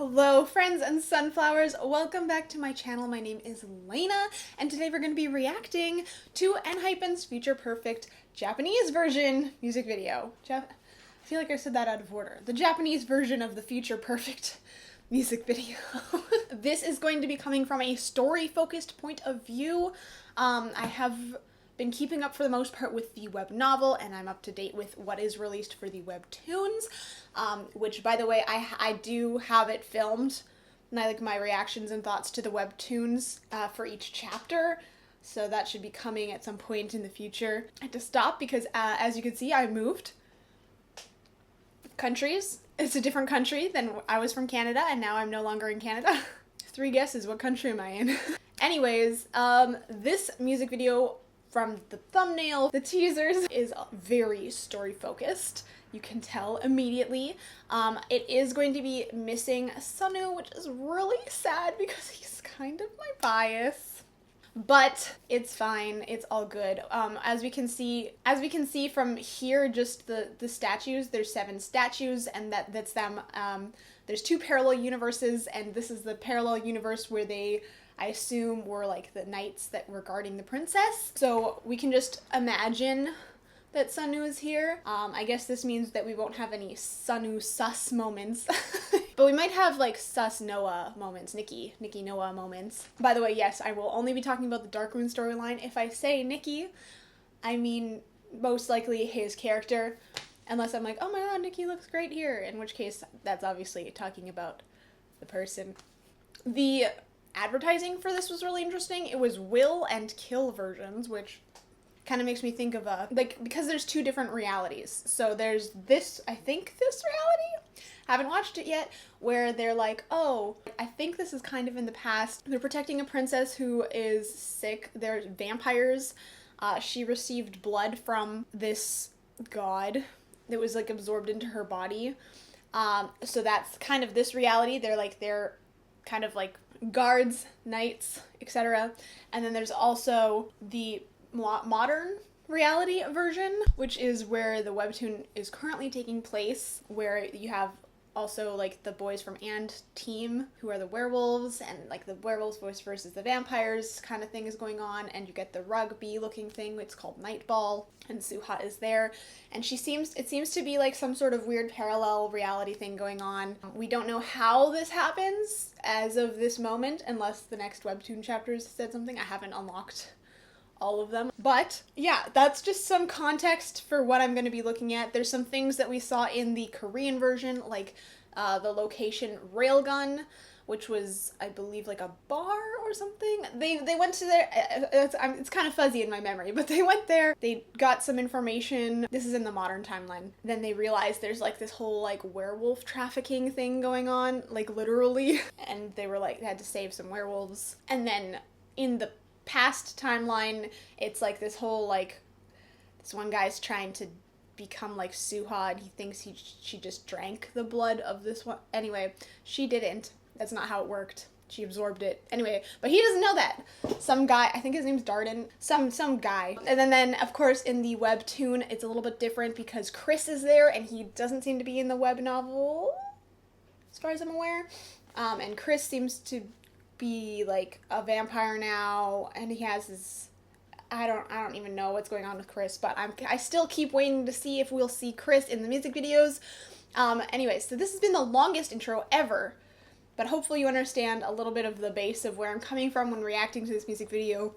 Hello friends and sunflowers, welcome back to my channel. My name is Lena and today we're going to be reacting to ENHYPEN's Future Perfect Japanese version music video. I feel like I said that out of order. The Japanese version of the Future Perfect music video. This is going to be coming from a story-focused point of view. I have been keeping up for the most part with the web novel, and I'm up to date with what is released for the webtoons, which, by the way, I do have it filmed, like my reactions and thoughts to the webtoons for each chapter, so that should be coming at some point in the future. I had to stop because, as you can see, I moved countries. It's a different country than I was from Canada, and now I'm no longer in Canada. 3 guesses, what country am I in? Anyways, this music video, from the thumbnail, the teasers, is very story-focused. You can tell immediately. It is going to be missing Sunu, which is really sad because he's kind of my bias. But it's fine. It's all good. As we can see from here, just the statues. There's 7 statues, and that's them. There's 2 parallel universes, and this is the parallel universe where they, I assume, were like the knights that were guarding the princess. So we can just imagine that Sunu is here. I guess this means that we won't have any Sunu sus moments. But we might have like sus Noah moments, Nikki Noah moments. By the way, yes, I will only be talking about the Dark Moon storyline. If I say Nikki, I mean most likely his character. Unless I'm like, oh my god, Nikki looks great here. In which case, that's obviously talking about the person. The advertising for this was really interesting. It was will and kill versions, which kind of makes me think of because there's 2 different realities. So there's this, I think this reality, haven't watched it yet, where they're like, oh, I think this is kind of in the past. They're protecting a princess who is sick. They're vampires. She received blood from this god that was like absorbed into her body. So that's kind of this reality. They're kind of like guards, knights, etc. And then there's also the modern reality version, which is where the webtoon is currently taking place, where you have also like the boys from And team who are the werewolves, and like the werewolves voice versus the vampires kind of thing is going on, and you get the rugby looking thing, it's called Nightball, and Suha is there, and it seems to be like some sort of weird parallel reality thing going on. We don't know how this happens as of this moment, unless the next webtoon chapters said something. I haven't unlocked all of them. But yeah, that's just some context for what I'm going to be looking at. There's some things that we saw in the Korean version, like the location Railgun, which was, I believe, like a bar or something. They went to there, it's kind of fuzzy in my memory, but they went there, they got some information. This is in the modern timeline. Then they realized there's like this whole like werewolf trafficking thing going on, like literally, and they were like, they had to save some werewolves. And then in the past timeline, it's like this whole like, this one guy's trying to become like Suha, and he thinks she just drank the blood of this one. Anyway, she didn't. That's not how it worked. She absorbed it. Anyway, but he doesn't know that. Some guy, I think his name's Darden, some guy. And then of course in the webtoon it's a little bit different because Chris is there, and he doesn't seem to be in the web novel as far as I'm aware. And Chris seems to be like a vampire now, and he has his, I don't even know what's going on with Chris, but I still keep waiting to see if we'll see Chris in the music videos. Anyway, so this has been the longest intro ever, but hopefully you understand a little bit of the base of where I'm coming from when reacting to this music video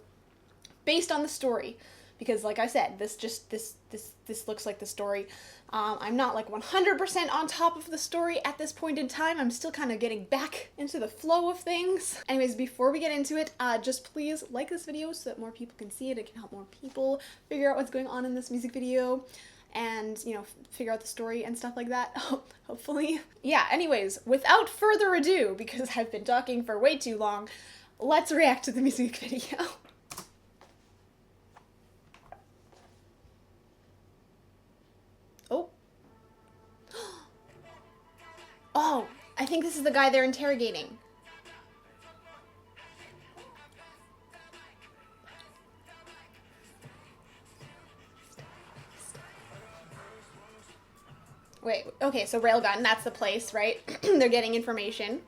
based on the story. Because like I said, this looks like the story. I'm not like 100% on top of the story at this point in time. I'm still kind of getting back into the flow of things. Anyways, before we get into it, just please like this video so that more people can see it. It can help more people figure out what's going on in this music video, and, you know, figure out the story and stuff like that, hopefully. Yeah, anyways, without further ado, because I've been talking for way too long, let's react to the music video. Oh. Oh, I think this is the guy they're interrogating. Wait, Okay, so Railgun, that's the place, right? They're getting information.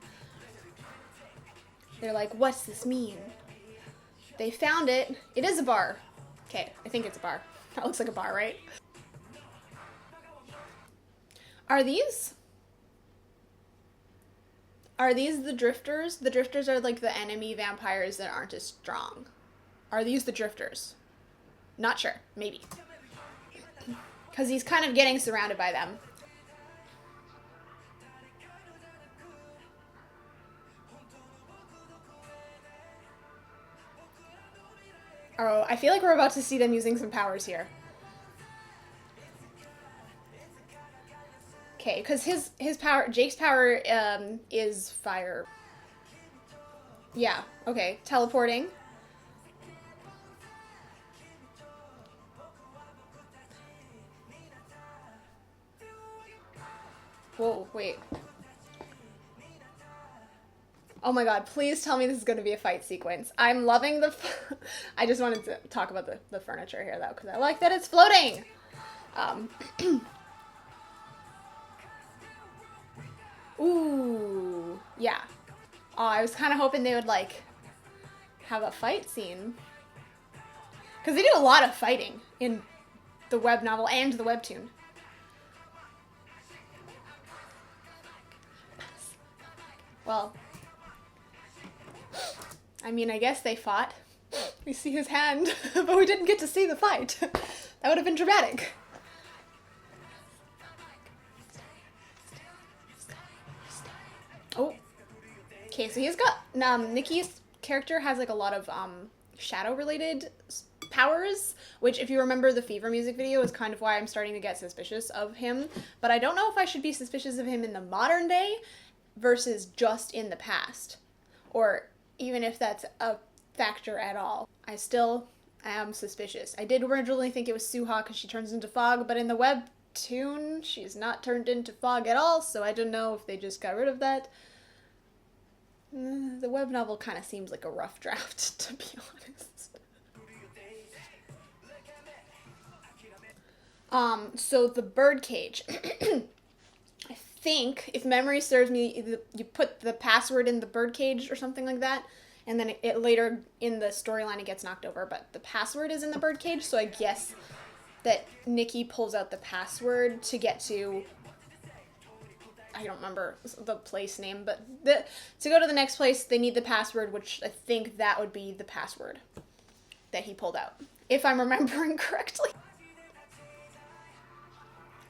They're like, what's this mean? They found it. It is a bar. Okay, I think it's a bar. That looks like a bar, right? Are these the drifters? The drifters are like the enemy vampires that aren't as strong. Are these the drifters? Not sure. Maybe. Because he's kind of getting surrounded by them. Oh, I feel like we're about to see them using some powers here. Okay, because his power, Jake's power, is fire. Yeah, okay. Teleporting. Whoa, wait. Oh my god, please tell me this is going to be a fight sequence. I'm loving the... I just wanted to talk about the furniture here, though, because I like that it's floating! Ooh, yeah. Oh, I was kind of hoping they would, like, have a fight scene. Because they do a lot of fighting in the web novel and the webtoon. Well, I mean, I guess they fought. We see his hand, but we didn't get to see the fight. That would have been dramatic. Oh. Okay, so he's got... Nikki's character has, like, a lot of, shadow-related powers, which, if you remember the Fever music video, is kind of why I'm starting to get suspicious of him. But I don't know if I should be suspicious of him in the modern day versus just in the past. Or even if that's a factor at all. I still am suspicious. I did originally think it was Suha because she turns into fog, but in the webtoon, she's not turned into fog at all, so I don't know if they just got rid of that. The web novel kind of seems like a rough draft, to be honest. So the birdcage. I think, if memory serves me, you put the password in the birdcage or something like that, and then it later in the storyline it gets knocked over, but the password is in the birdcage, so I guess that Nikki pulls out the password to get to... I don't remember the place name, but to go to the next place, they need the password, which I think that would be the password that he pulled out, if I'm remembering correctly.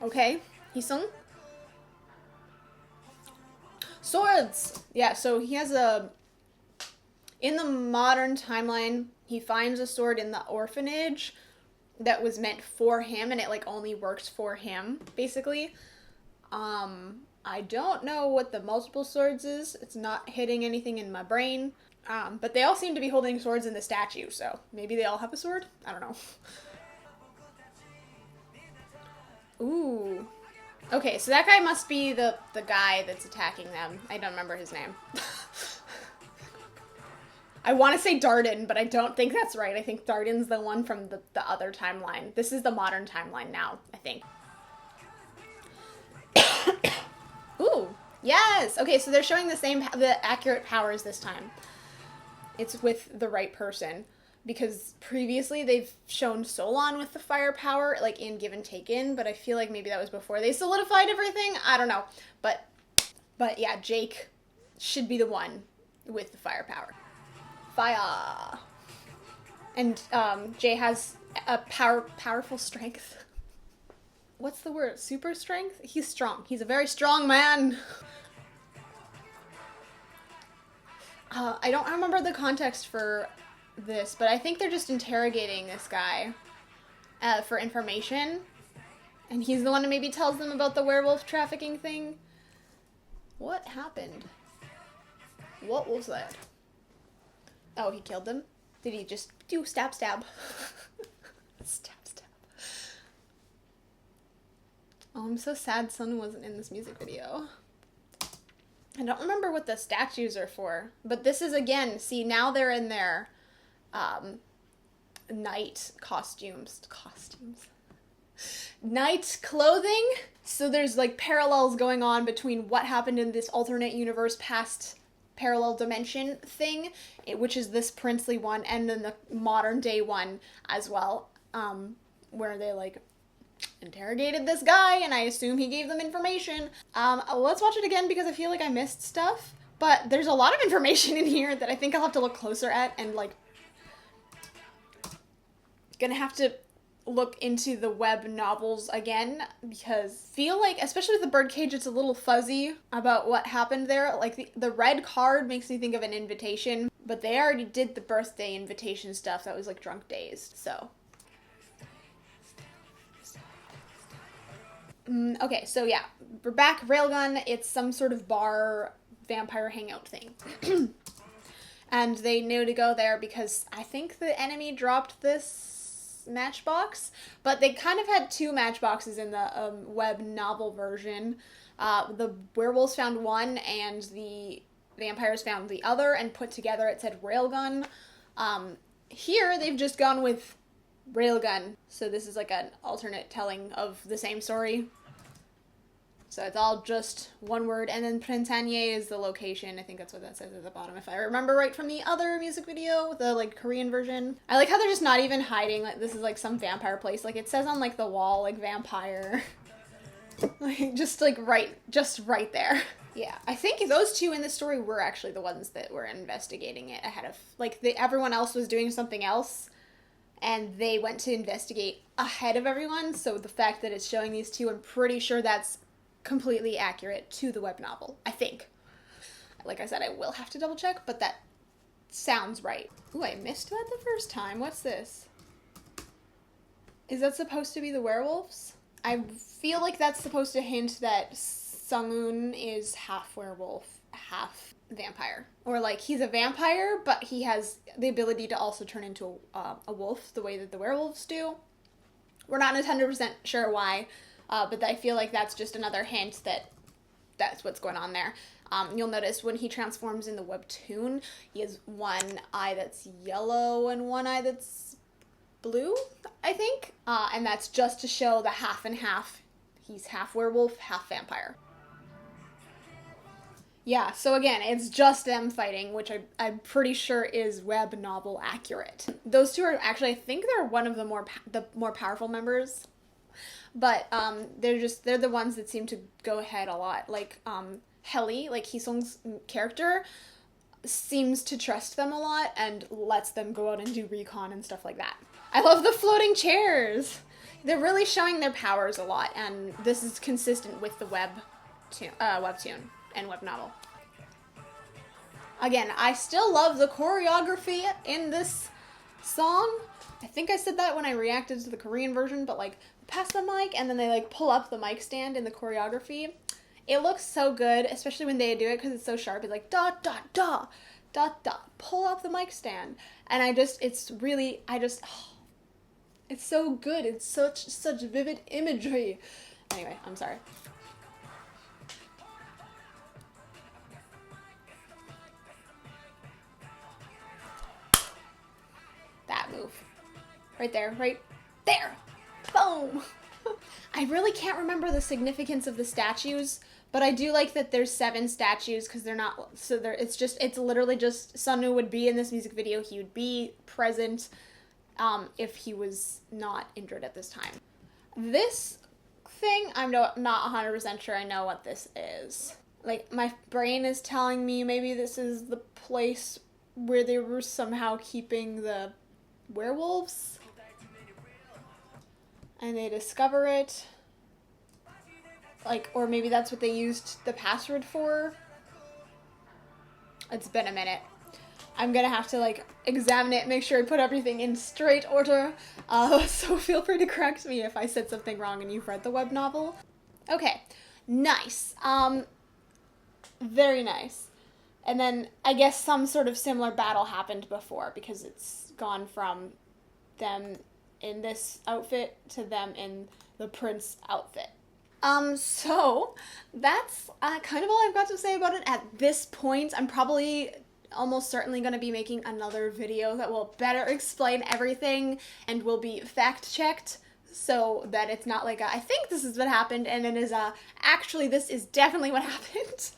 Okay, Hisung. Swords! Yeah, so he has a... In the modern timeline, he finds a sword in the orphanage that was meant for him, and it, like, only works for him, basically. I don't know what the multiple swords is. It's not hitting anything in my brain. But they all seem to be holding swords in the statue, so maybe they all have a sword? I don't know. Ooh. Okay, so that guy must be the guy that's attacking them. I don't remember his name. I want to say Darden, but I don't think that's right. I think Darden's the one from the other timeline. This is the modern timeline now, I think. Ooh, yes! Okay, so they're showing the accurate powers this time. It's with the right person. Because previously they've shown Solon with the fire power, like in Give and Taken, but I feel like maybe that was before they solidified everything. I don't know. But yeah, Jake should be the one with the fire power. Fire! And Jay has a powerful strength. What's the word? Super strength? He's strong. He's a very strong man. I don't remember the context for this, but I think they're just interrogating this guy for information, and he's the one who maybe tells them about the werewolf trafficking thing. What happened? What was that? Oh, he killed them? Did he just do stab? Stab. Oh, I'm so sad Sun wasn't in this music video. I don't remember what the statues are for, but this is, again, see, now they're in their night costumes. Night clothing. So there's like parallels going on between what happened in this alternate universe past parallel dimension thing, which is this princely one, and then the modern day one as well, where they like interrogated this guy, and I assume he gave them information. Let's watch it again because I feel like I missed stuff, but there's a lot of information in here that I think I'll have to look closer at, and like gonna have to look into the web novels again, because I feel like, especially with the birdcage, it's a little fuzzy about what happened there. Like the red card makes me think of an invitation, but they already did the birthday invitation stuff that was like drunk days, so. Okay, so yeah, we're back. Railgun, it's some sort of bar vampire hangout thing. And they knew to go there because I think the enemy dropped this matchbox, but they kind of had two matchboxes in the web novel version. The werewolves found one and the vampires found the other, and put together it said Railgun. Here they've just gone with Railgun, so this is like an alternate telling of the same story. So it's all just one word, and then Printanier is the location. I think that's what that says at the bottom, if I remember right from the other music video, the like Korean version. I like how they're just not even hiding, like this is like some vampire place. Like it says on like the wall, like vampire. Like just right there. Yeah, I think those two in the story were actually the ones that were investigating it ahead of, like everyone else was doing something else, and they went to investigate ahead of everyone. So the fact that it's showing these two, I'm pretty sure that's completely accurate to the web novel, I think. Like I said, I will have to double check, but that sounds right. Ooh, I missed that the first time. What's this? Is that supposed to be the werewolves? I feel like that's supposed to hint that Sung-un is half werewolf, half vampire. Or like he's a vampire, but he has the ability to also turn into a wolf the way that the werewolves do. We're not 100% sure why, but I feel like that's just another hint that that's what's going on there. You'll notice when he transforms in the webtoon, he has one eye that's yellow and one eye that's blue, I think. And that's just to show the half and half. He's half werewolf, half vampire. Yeah, so again, it's just them fighting, which I'm pretty sure is web novel accurate. Those two are actually, I think they're one of the more powerful members. But they're the ones that seem to go ahead a lot. Like Heli, like Hee-sung's character, seems to trust them a lot and lets them go out and do recon and stuff like that. I love the floating chairs. They're really showing their powers a lot, and this is consistent with the webtoon and web novel. Again, I still love the choreography in this song. I think I said that when I reacted to the Korean version, but like pass the mic and then they like pull up the mic stand in the choreography. It looks so good, especially when they do it because it's so sharp. It's like da da da da da, pull up the mic stand, and it's so good. It's such vivid imagery. Anyway, I'm sorry. That move. Right there. Boom! I really can't remember the significance of the statues, but I do like that there's 7 statues because they're not, so it's literally just Sung-un would be in this music video. He would be present if he was not injured at this time. This thing, I'm not 100% sure I know what this is. Like, my brain is telling me maybe this is the place where they were somehow keeping the werewolves. And they discover it. Like, or maybe that's what they used the password for. It's been a minute. I'm gonna have to, like, examine it, make sure I put everything in straight order. So feel free to correct me if I said something wrong and you've read the web novel. Okay, nice. Very nice. And then, I guess some sort of similar battle happened before, because it's gone from them in this outfit to them in the prince outfit. So that's kind of all I've got to say about it at this point. I'm probably almost certainly going to be making another video that will better explain everything and will be fact-checked. so that it's not like I think this is what happened and then is actually this is definitely what happened.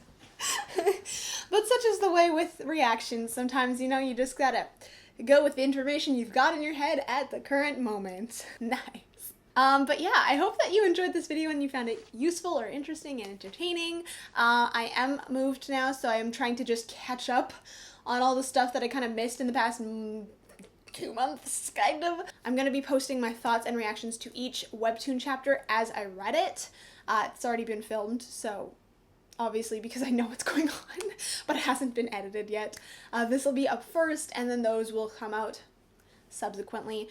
But such is the way with reactions. Sometimes, you know, you just gotta go with the information you've got in your head at the current moment. Nice. But yeah, I hope that you enjoyed this video and you found it useful or interesting and entertaining. I am moved now, so I am trying to just catch up on all the stuff that I kind of missed in the past 2 months, kind of. I'm gonna be posting my thoughts and reactions to each webtoon chapter as I read it. It's already been filmed, so obviously because I know what's going on, but it hasn't been edited yet. This will be up first, and then those will come out subsequently.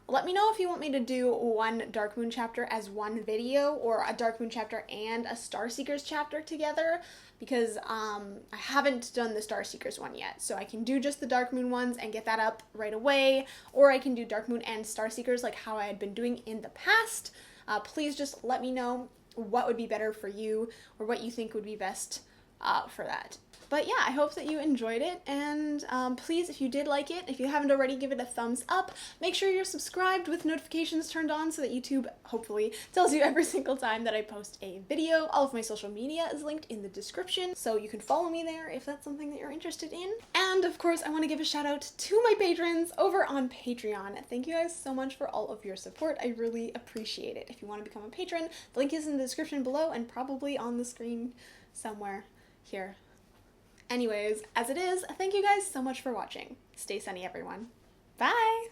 Let me know if you want me to do one Dark Moon chapter as one video, or a Dark Moon chapter and a Star Seekers chapter together, because I haven't done the Star Seekers one yet, so I can do just the Dark Moon ones and get that up right away, or I can do Dark Moon and Star Seekers like how I had been doing in the past. Please just let me know what would be better for you, or what you think would be best for that. But yeah, I hope that you enjoyed it, and please, if you did like it, if you haven't already, give it a thumbs up. Make sure you're subscribed with notifications turned on so that YouTube, hopefully, tells you every single time that I post a video. All of my social media is linked in the description, so you can follow me there if that's something that you're interested in. And of course, I want to give a shout out to my patrons over on Patreon. Thank you guys so much for all of your support. I really appreciate it. If you want to become a patron, the link is in the description below and probably on the screen somewhere here. Anyways, as it is, thank you guys so much for watching. Stay sunny, everyone. Bye!